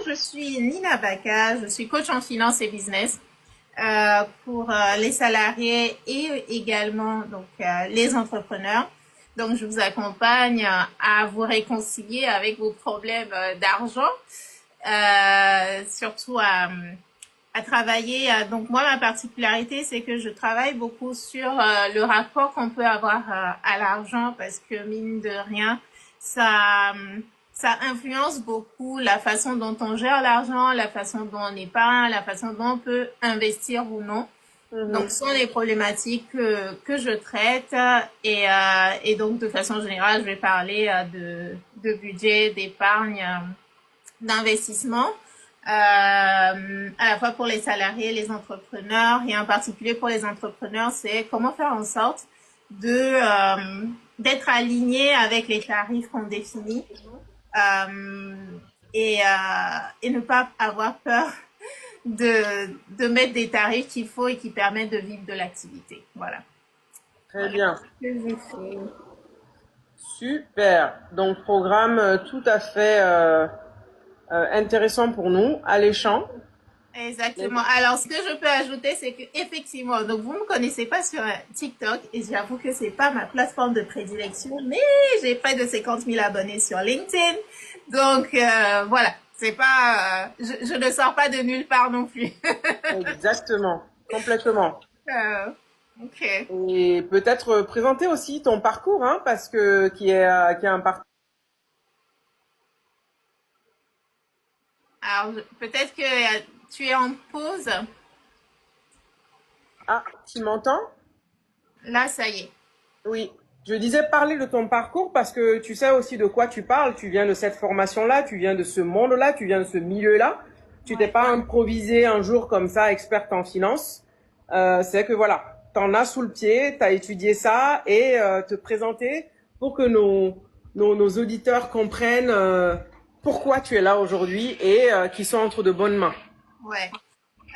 je suis Nina Baka, je suis coach en finance et business pour les salariés et également les entrepreneurs. Donc, je vous accompagne à vous réconcilier avec vos problèmes d'argent, surtout à travailler. Donc, moi, ma particularité, c'est que je travaille beaucoup sur le rapport qu'on peut avoir à l'argent parce que, mine de rien, ça, ça influence beaucoup la façon dont on gère l'argent, la façon dont on épargne, la façon dont on peut investir ou non. Donc, ce sont les problématiques que je traite et donc, de façon générale, je vais parler de budget, d'épargne, d'investissement, à la fois pour les salariés, les entrepreneurs et en particulier pour les entrepreneurs, c'est comment faire en sorte d'être aligné avec les tarifs qu'on définit euh, et ne pas avoir peur de mettre des tarifs qu'il faut et qui permettent de vivre de l'activité. Voilà. Très Voilà. bien. Ce que je fais. Super. Donc, programme tout à fait intéressant pour nous, alléchant. Exactement. Alors, ce que je peux ajouter, c'est que effectivement, donc vous me connaissez pas sur TikTok et j'avoue que c'est pas ma plateforme de prédilection, mais j'ai près de 50 000 abonnés sur LinkedIn. Donc voilà, c'est pas, je ne sors pas de nulle part non plus. Exactement. Complètement. Euh, ok. Et peut-être présenter aussi ton parcours, hein, parce que qui est un parcours. Alors peut-être que tu es en pause. Ah, tu m'entends? Là, ça y est. Oui. Je disais parler de ton parcours parce que tu sais aussi de quoi tu parles. Tu viens de cette formation-là, tu viens de ce monde-là, tu viens de ce milieu-là. Tu t'es Ouais. pas improvisé un jour comme ça, experte en finance. C'est que voilà, t'en as sous le pied, t'as étudié ça et te présenter pour que nos auditeurs comprennent pourquoi tu es là aujourd'hui et qu'ils sont entre de bonnes mains. Ouais.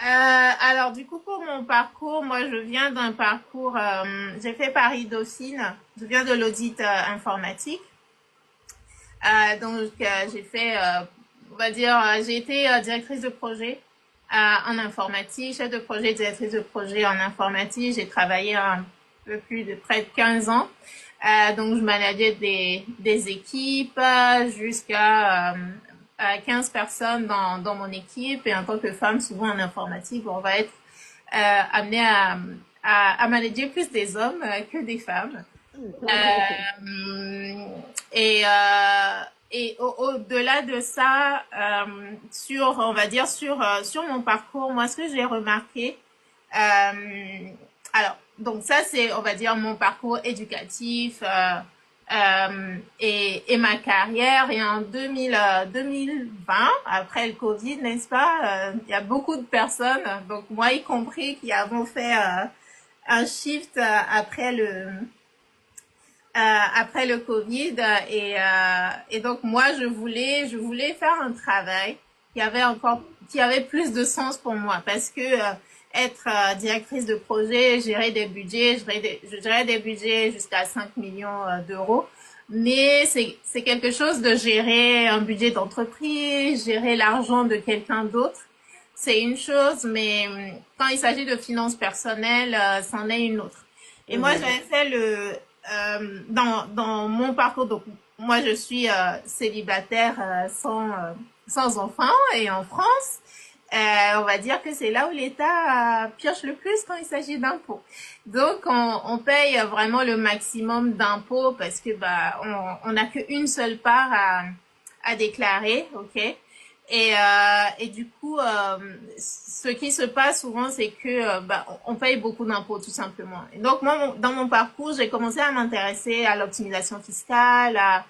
Alors du coup pour mon parcours, moi je viens d'un parcours, j'ai fait Paris-Dauphine, je viens de l'audit informatique. J'ai fait, on va dire, j'ai été directrice de projet en informatique, chef de projet, directrice de projet en informatique. J'ai travaillé un peu plus de près de 15 ans. Donc je manageais des équipes jusqu'à 15 personnes dans mon équipe. Et en tant que femme, souvent en informatique, on va être amené à manager plus des hommes que des femmes. Euh, et au-delà de ça, on va dire sur mon parcours, moi, ce que j'ai remarqué, alors, donc ça, c'est, on va dire, mon parcours éducatif et ma carrière. Et en 2020, après le Covid, n'est-ce pas, il y a beaucoup de personnes, donc moi y compris, qui avons fait un shift après le Covid et donc moi je voulais faire un travail qui avait plus de sens pour moi parce que être directrice de projet, gérer des budgets, je gérais des budgets jusqu'à 5 millions d'euros, mais c'est quelque chose de gérer un budget d'entreprise, gérer l'argent de quelqu'un d'autre. C'est une chose, mais quand il s'agit de finances personnelles, c'en est une autre. Et moi, Mhm. j'avais fait dans mon parcours, donc moi, je suis célibataire sans enfant et en France, on va dire que c'est là où l'État pioche le plus quand il s'agit d'impôts. Donc, on paye vraiment le maximum d'impôts parce que on n'a qu'une seule part à déclarer, ok? Et du coup, ce qui se passe souvent, c'est que on paye beaucoup d'impôts tout simplement. Et donc moi, dans mon parcours, j'ai commencé à m'intéresser à l'optimisation fiscale, à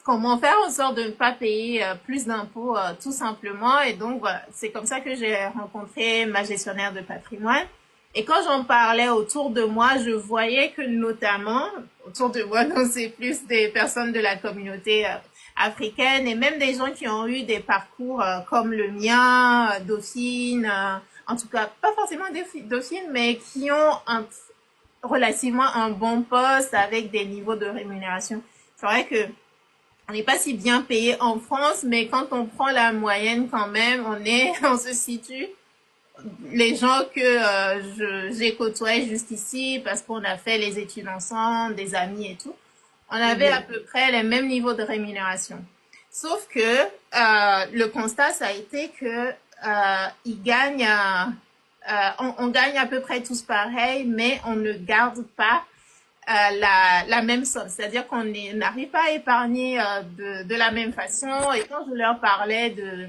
comment faire en sorte de ne pas payer plus d'impôts tout simplement. Et donc voilà, c'est comme ça que j'ai rencontré ma gestionnaire de patrimoine. Et quand j'en parlais autour de moi, je voyais que notamment autour de moi, donc c'est plus des personnes de la communauté africaine et même des gens qui ont eu des parcours comme le mien, Dauphine, en tout cas pas forcément Dauphine, mais qui ont relativement un bon poste avec des niveaux de rémunération. C'est vrai que on n'est pas si bien payé en France, mais quand on prend la moyenne quand même, on se situe. Les gens que j'ai côtoyés juste ici, parce qu'on a fait les études ensemble, des amis et tout, on avait à Mhm. peu près les mêmes niveaux de rémunération. Sauf que le constat, ça a été que ils gagnent, on gagne à peu près tous pareil, mais on ne garde pas la même somme. C'est-à-dire qu'on n'arrive pas à épargner de la même façon. Et quand je leur parlais de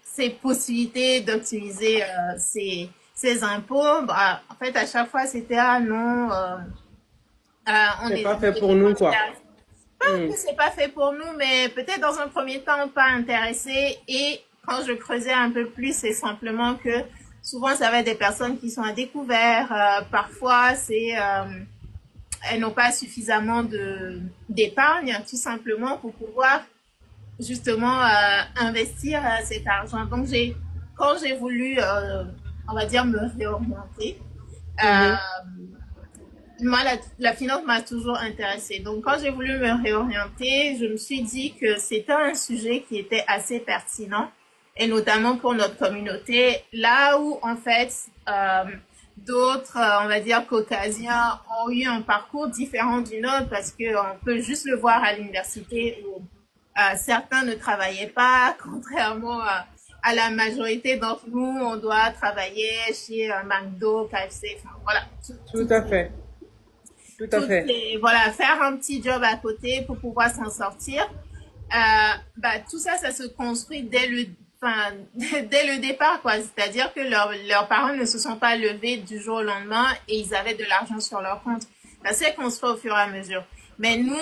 ces possibilités d'optimiser ces impôts, bah, en fait, à chaque fois, c'était ah non, C'est pas on fait est pour nous, quoi. intéressé. Pas Mhm. que c'est pas fait pour nous, mais peut-être dans un premier temps pas intéressé. Et quand je creusais un peu plus, c'est simplement que souvent ça va être des personnes qui sont à découvert. Parfois, elles n'ont pas suffisamment d'épargne, tout simplement pour pouvoir justement investir cet argent. Donc quand j'ai voulu, on va dire, me réorienter, Mhm. moi, la finance m'a toujours intéressée. Donc, quand j'ai voulu me réorienter, je me suis dit que c'était un sujet qui était assez pertinent, et notamment pour notre communauté, là où, en fait, d'autres, on va dire, caucasiens ont eu un parcours différent du nôtre, parce que on peut juste le voir à l'université où certains ne travaillaient pas, contrairement à la majorité d'entre nous, on doit travailler chez McDo, KFC, enfin, voilà, Tout à fait. Tout à fait. voilà, faire un petit job à côté pour pouvoir s'en sortir. Bah, tout ça, ça se construit enfin, dès le départ, quoi. C'est-à-dire que leurs parents ne se sont pas levés du jour au lendemain et ils avaient de l'argent sur leur compte. Ça s'est construit au fur et à mesure. Mais nous,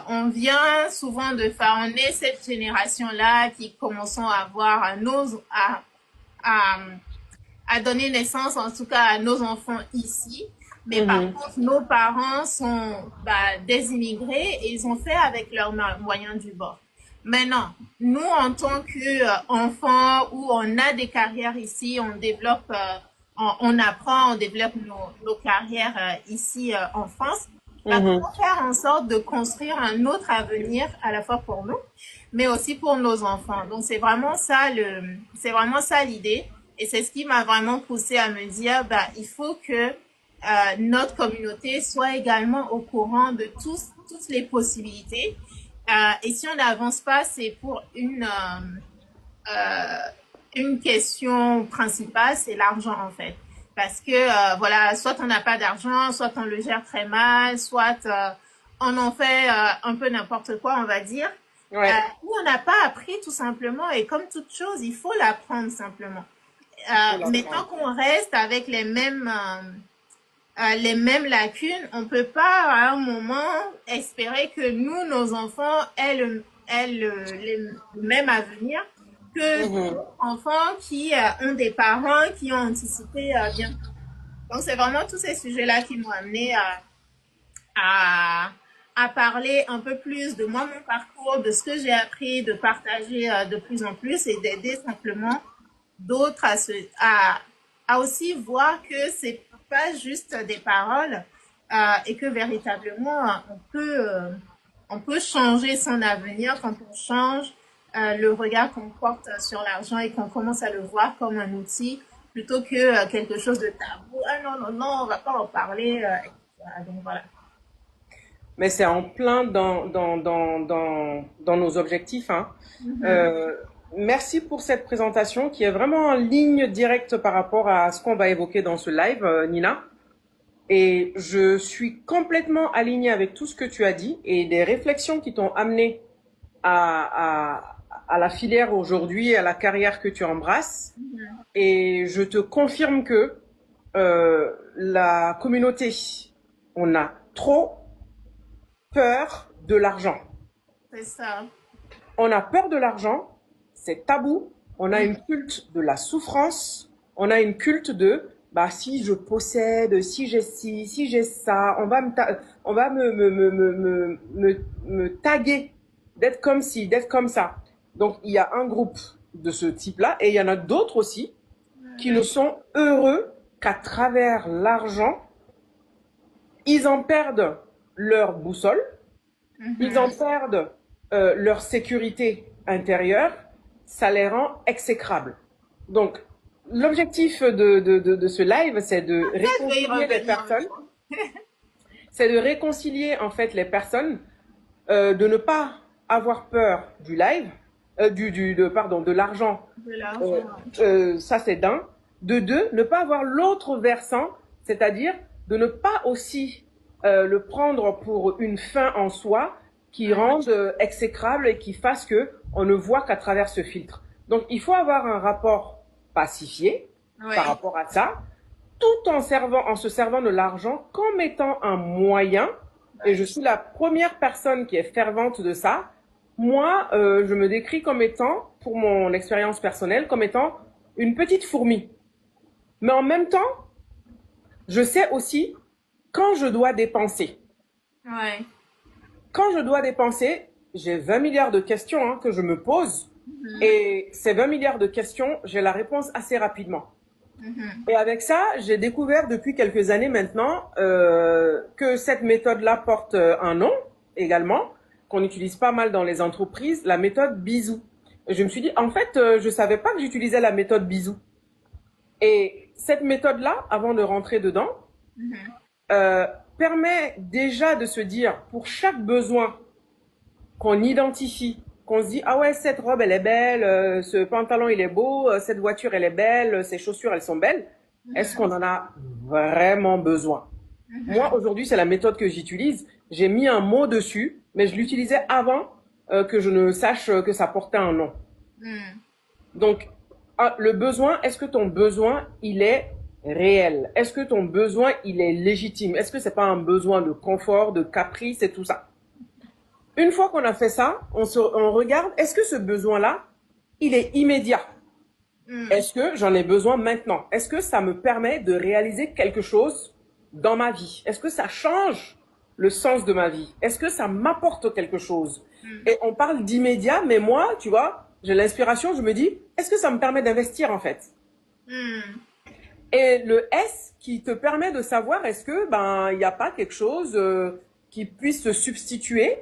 on vient souvent on est cette génération-là qui commençons à avoir à, à donner naissance, en tout cas, à nos enfants ici. Mais par Mhm. contre, nos parents sont des immigrés et ils ont fait avec leurs moyens du bord. Maintenant, nous, en tant qu'enfants, où on a des carrières ici, on développe, on apprend, on développe nos carrières ici en France, bah, Mhm. comment faire en sorte de construire un autre avenir à la fois pour nous, mais aussi pour nos enfants. Donc c'est vraiment ça l'idée. Et c'est ce qui m'a vraiment poussé à me dire, bah, il faut que notre communauté soit également au courant de toutes les possibilités. Et si on n'avance pas, c'est pour une question principale, c'est l'argent en fait. Parce que voilà, soit on n'a pas d'argent, soit on le gère très mal, soit on en fait un peu n'importe quoi, on va dire. Ouais. Ou on n'a pas appris tout simplement. Et comme toute chose, il faut l'apprendre simplement. Il faut Mais tant l'apprendre. qu'on reste avec les mêmes lacunes, on peut pas à un moment espérer que nous, nos enfants, le même avenir que Mhm. d'autres enfants qui ont des parents qui ont anticipé bien. Donc c'est vraiment tous ces sujets-là qui m'ont amené à, à parler un peu plus de moi, mon parcours, de ce que j'ai appris, de partager de plus en plus et d'aider simplement d'autres à aussi voir que c'est pas juste des paroles et que véritablement on peut changer son avenir quand on change le regard qu'on porte sur l'argent et qu'on commence à le voir comme un outil plutôt que quelque chose de tabou. Ah non, non, non, on va pas en parler. Etc. Donc voilà. Mais c'est en plein dans nos objectifs, hein. Mhm. Euh, Merci pour cette présentation qui est vraiment en ligne directe par rapport à ce qu'on va évoquer dans ce live, Nina. Et je suis complètement alignée avec tout ce que tu as dit et des réflexions qui t'ont amené à la filière aujourd'hui, à la carrière que tu embrasses. Mhm. Et je te confirme que la communauté, on a trop peur de l'argent. C'est ça. On a peur de l'argent, c'est tabou. On a Mhm. une culte de la souffrance. On a une culte de bah si je possède, si j'ai ci, si j'ai ça, on va me taguer d'être comme ci, d'être comme ça. Donc il y a un groupe de ce type-là et il y en a d'autres aussi qui ne sont heureux qu'à travers l'argent, ils en perdent leur boussole Ils en perdent leur sécurité intérieure, ça les rend exécrables. Donc, l'objectif de ce live, c'est de Je vais y réconcilier les revenir. personnes. C'est de réconcilier en fait les personnes, de ne pas avoir peur du live, pardon, de l'argent. De l'argent. Ça c'est d'un. De deux, ne pas avoir l'autre versant, c'est-à-dire de ne pas aussi le prendre pour une fin en soi qui rende exécrable et qui fasse que on ne voit qu'à travers ce filtre. Donc il faut avoir un rapport pacifié Ouais. par rapport à ça, tout en se servant de l'argent comme étant un moyen. Et je suis la première personne qui est fervente de ça. Moi, je me décris comme étant, pour mon expérience personnelle, comme étant une petite fourmi. Mais en même temps, je sais aussi quand je dois dépenser. Ouais. Quand je dois dépenser, j'ai 20 milliards de questions que je me pose. Et ces 20 milliards de questions, j'ai la réponse assez rapidement. Et avec ça, j'ai découvert depuis quelques années maintenant que cette méthode-là porte un nom également, qu'on utilise pas mal dans les entreprises, la méthode bisou. Et je me suis dit, en fait, je savais pas que j'utilisais la méthode bisou. Et cette méthode-là, avant de rentrer dedans, permet déjà de se dire, pour chaque besoin qu'on identifie, qu'on se dit, ah ouais, cette robe, elle est belle, ce pantalon, il est beau, cette voiture, elle est belle, ces chaussures, elles sont belles. Est-ce qu'on en a vraiment besoin? Moi, aujourd'hui, c'est la méthode que j'utilise. J'ai mis un mot dessus, mais je l'utilisais avant que je ne sache que ça portait un nom. Donc, le besoin, est-ce que ton besoin, il est réel? Est-ce que ton besoin, il est légitime? Est-ce que c'est pas un besoin de confort, de caprice et tout ça? Une fois qu'on a fait ça, on regarde, est-ce que ce besoin-là, il est immédiat? Est-ce que j'en ai besoin maintenant? Est-ce que ça me permet de réaliser quelque chose dans ma vie? Est-ce que ça change le sens de ma vie? Est-ce que ça m'apporte quelque chose? Et on parle d'immédiat, mais moi, tu vois, j'ai l'inspiration, je me dis, est-ce que ça me permet d'investir en fait? Et le S qui te permet de savoir est-ce que il n'y a pas quelque chose qui puisse se substituer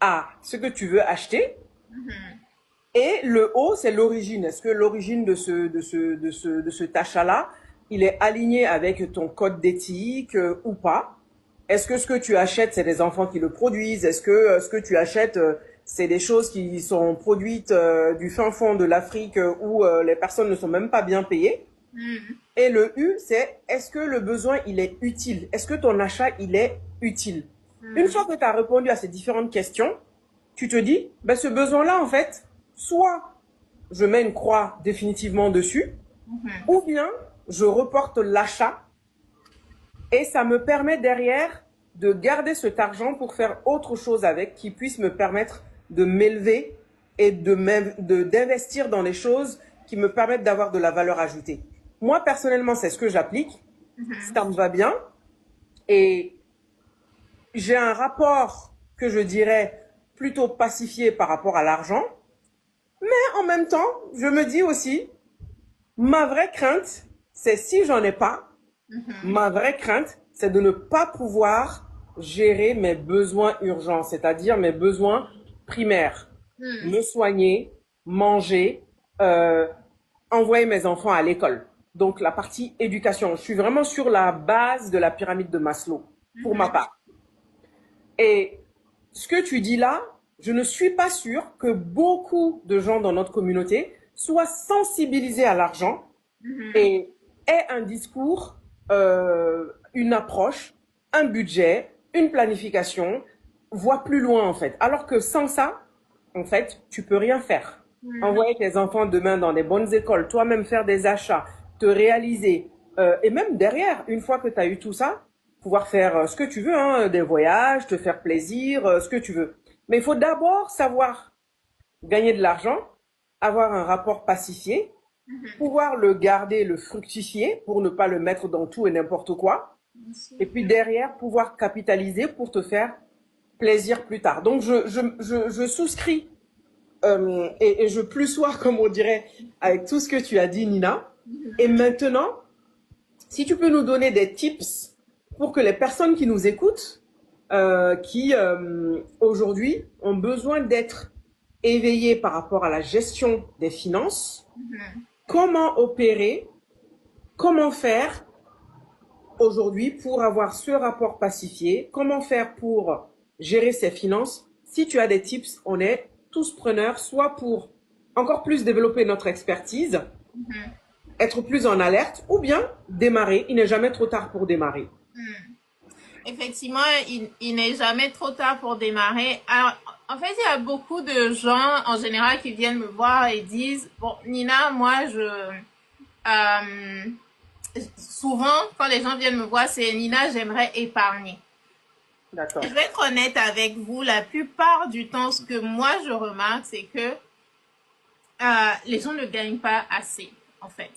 à ce que tu veux acheter. Et le O, c'est l'origine. Est-ce que l'origine de cet achat-là, il est aligné avec ton code d'éthique ou pas? Est-ce que ce que tu achètes, c'est des enfants qui le produisent? Est-ce que ce que tu achètes, c'est des choses qui sont produites du fin fond de l'Afrique où les personnes ne sont même pas bien payées? Et le U, c'est est-ce que le besoin, il est utile? Est-ce que ton achat, il est utile? Une fois que tu as répondu à ces différentes questions, tu te dis, ce besoin-là, en fait, soit je mets une croix définitivement dessus, ou bien je reporte l'achat et ça me permet derrière de garder cet argent pour faire autre chose avec qui puisse me permettre de m'élever et d'investir dans les choses qui me permettent d'avoir de la valeur ajoutée. Moi, personnellement, c'est ce que j'applique. Ça me va bien. Et j'ai un rapport que je dirais plutôt pacifié par rapport à l'argent. Mais en même temps, je me dis aussi, ma vraie crainte, c'est si j'en ai pas, ma vraie crainte, c'est de ne pas pouvoir gérer mes besoins urgents, c'est-à-dire mes besoins primaires. Me soigner, manger, envoyer mes enfants à l'école. Donc la partie éducation. Je suis vraiment sur la base de la pyramide de Maslow, pour ma part. Et ce que tu dis là, je ne suis pas sûre que beaucoup de gens dans notre communauté soient sensibilisés à l'argent et aient un discours, une approche, un budget, une planification, voient plus loin en fait. Alors que sans ça, en fait, tu peux rien faire. Envoyer tes enfants demain dans des bonnes écoles, toi-même faire des achats, te réaliser, et même derrière, une fois que tu as eu tout ça, pouvoir faire ce que tu veux, des voyages, te faire plaisir, ce que tu veux. Mais il faut d'abord savoir gagner de l'argent, avoir un rapport pacifié, pouvoir le garder, le fructifier pour ne pas le mettre dans tout et n'importe quoi. Et puis derrière, pouvoir capitaliser pour te faire plaisir plus tard. Donc, je souscris et je plus sois, comme on dirait, avec tout ce que tu as dit, Nina. Et maintenant, si tu peux nous donner des tips pour que les personnes qui nous écoutent qui aujourd'hui ont besoin d'être éveillés par rapport à la gestion des finances. Comment opérer, comment faire aujourd'hui pour avoir ce rapport pacifié, comment faire pour gérer ses finances. Si tu as des tips, on est tous preneurs, soit pour encore plus développer notre expertise, être plus en alerte, ou bien démarrer. Il n'est jamais trop tard pour démarrer. Effectivement, il n'est jamais trop tard pour démarrer. Alors, en fait, il y a beaucoup de gens, en général, qui viennent me voir et disent, bon, Nina, moi, souvent, quand les gens viennent me voir, c'est Nina, j'aimerais épargner. D'accord. Je vais être honnête avec vous, la plupart du temps, ce que moi, je remarque, c'est que les gens ne gagnent pas assez, en fait.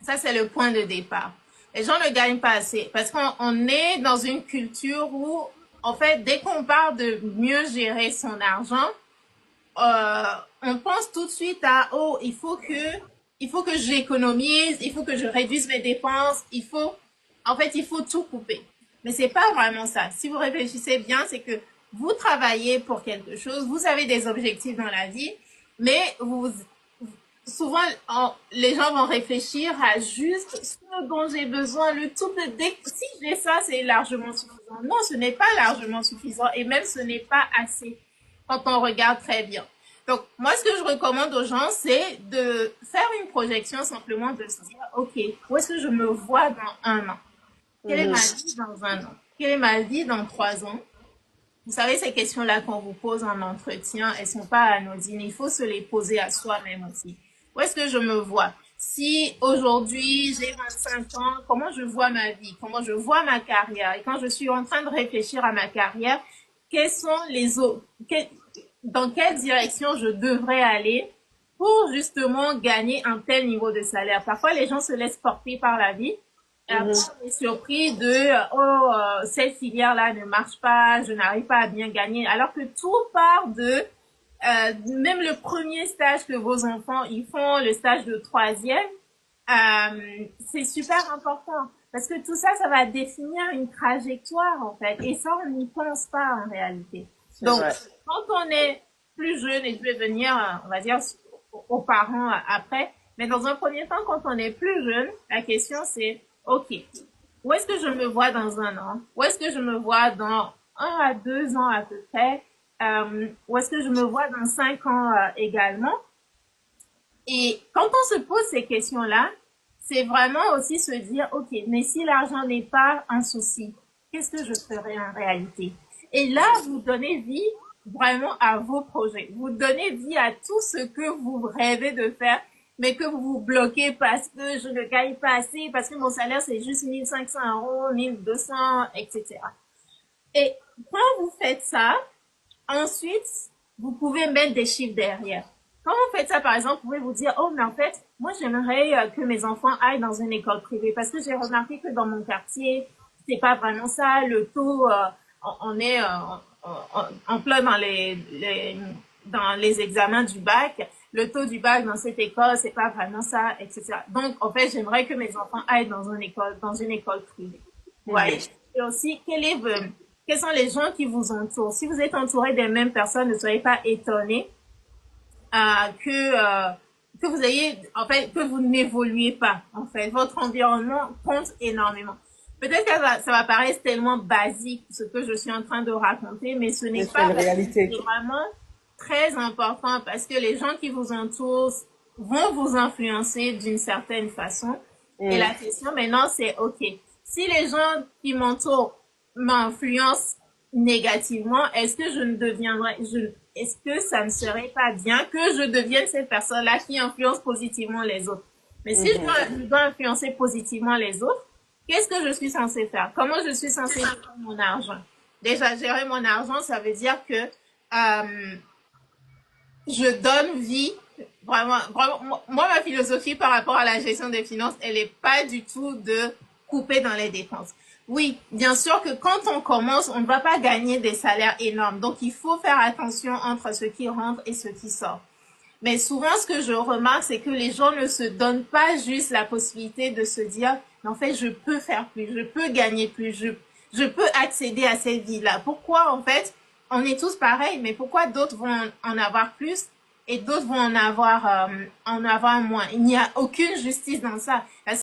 Ça, c'est le point de départ. Les gens ne gagnent pas assez parce qu'on est dans une culture où, en fait, dès qu'on parle de mieux gérer son argent, on pense tout de suite à, oh, il faut que j'économise, il faut que je réduise mes dépenses, en fait, il faut tout couper. Mais c'est pas vraiment ça. Si vous réfléchissez bien, c'est que vous travaillez pour quelque chose, vous avez des objectifs dans la vie, mais souvent, les gens vont réfléchir à juste ce dont j'ai besoin, le tout de, si j'ai ça, c'est largement suffisant. Non, ce n'est pas largement suffisant et même ce n'est pas assez quand on regarde très bien. Donc, moi, ce que je recommande aux gens, c'est de faire une projection simplement de se dire, OK, où est-ce que je me vois dans un an? Quelle est ma vie dans un an? Quelle est ma vie dans 3 ans? Vous savez, ces questions-là qu'on vous pose en entretien, elles sont pas anodines. Il faut se les poser à soi-même aussi. Où est-ce que je me vois? Si aujourd'hui j'ai 25 ans, comment je vois ma vie? Comment je vois ma carrière? Et quand je suis en train de réfléchir à ma carrière, quels sont les autres, dans quelle direction je devrais aller pour justement gagner un tel niveau de salaire? Parfois, les gens se laissent porter par la vie. Et après, on est surpris de cette filière-là ne marche pas, je n'arrive pas à bien gagner. Alors que tout part de même le premier stage que vos enfants ils font, le stage de troisième, c'est super important parce que tout ça, ça va définir une trajectoire en fait. Et ça, on n'y pense pas en réalité. Donc, quand on est plus jeune, et je vais venir, on va dire, aux parents après, mais dans un premier temps, quand on est plus jeune, la question c'est, OK, où est-ce que je me vois dans un an? Où est-ce que je me vois dans 1 à 2 ans à peu près? Où est-ce que je me vois dans 5 ans également? Et quand on se pose ces questions-là, c'est vraiment aussi se dire, OK, mais si l'argent n'est pas un souci, qu'est-ce que je ferai en réalité? Et là, vous donnez vie vraiment à vos projets. Vous donnez vie à tout ce que vous rêvez de faire, mais que vous vous bloquez parce que je ne gagne pas assez, parce que mon salaire c'est juste 1500 euros, 1200, etc. Et quand vous faites ça, ensuite, vous pouvez mettre des chiffres derrière. Quand vous faites ça, par exemple, vous pouvez vous dire, oh, mais en fait, moi, j'aimerais que mes enfants aillent dans une école privée parce que j'ai remarqué que dans mon quartier, c'est pas vraiment ça. Le taux, on est en plein dans les examens du bac. Le taux du bac dans cette école, c'est pas vraiment ça, etc. Donc, en fait, j'aimerais que mes enfants aillent dans une école privée. Ouais. Et aussi, quels sont les gens qui vous entourent? Si vous êtes entouré des mêmes personnes, ne soyez pas étonnés que vous ayez, en fait, que vous n'évoluez pas. En fait, votre environnement compte énormément. Peut-être que ça va paraître tellement basique ce que je suis en train de raconter, mais ce n'est pas une réalité. C'est vraiment très important parce que les gens qui vous entourent vont vous influencer d'une certaine façon. Et la question maintenant, c'est OK. Si les gens qui m'entourent m'influencent négativement, est-ce que est-ce que ça ne serait pas bien que je devienne cette personne-là qui influence positivement les autres? Mais si je dois influencer positivement les autres, qu'est-ce que je suis censée faire? Comment je suis censée gérer mon argent? Déjà, gérer mon argent, ça veut dire que je donne vie. Vraiment, moi, ma philosophie par rapport à la gestion des finances, elle est pas du tout de couper dans les dépenses. Oui, bien sûr que quand on commence, on ne va pas gagner des salaires énormes. Donc, il faut faire attention entre ce qui rentre et ce qui sort. Mais souvent, ce que je remarque, c'est que les gens ne se donnent pas juste la possibilité de se dire, en fait, je peux faire plus, je peux gagner plus, je peux accéder à cette vie-là. Pourquoi, en fait, on est tous pareils, mais pourquoi d'autres vont en avoir plus et d'autres vont en avoir moins? Il n'y a aucune justice dans ça.